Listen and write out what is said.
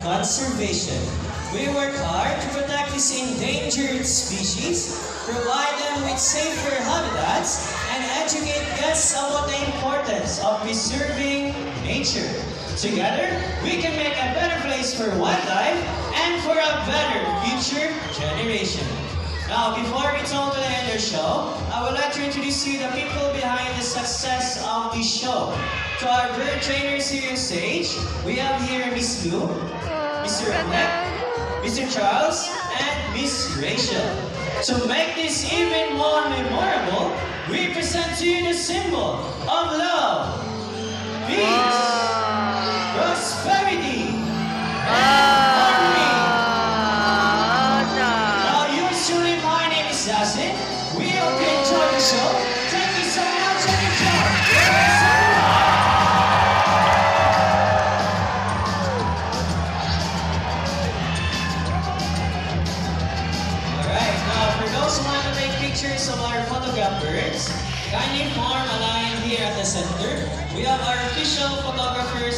Conservation. We work hard to protect these endangered species, provide them with safer habitats, and educate guests about the importance of preserving nature. Together, we can make a better place for wildlife and for a better future generation. Now, before we talk to the end of the show, I would like to introduce you the people behind the success of the show. To our bird trainers here on stage, we have here Miss Lou, Mr. Annette, Mr. Charles, and Miss Rachel. To make this even more memorable, we present to you the symbol of love, peace, prosperity, and harmony. Now, yours truly, my name is Yasin. We hope you enjoy the show. Thank you so much and enjoy. Those who want to take pictures of our photographers, kindly form a line here at the center. We have our official photographers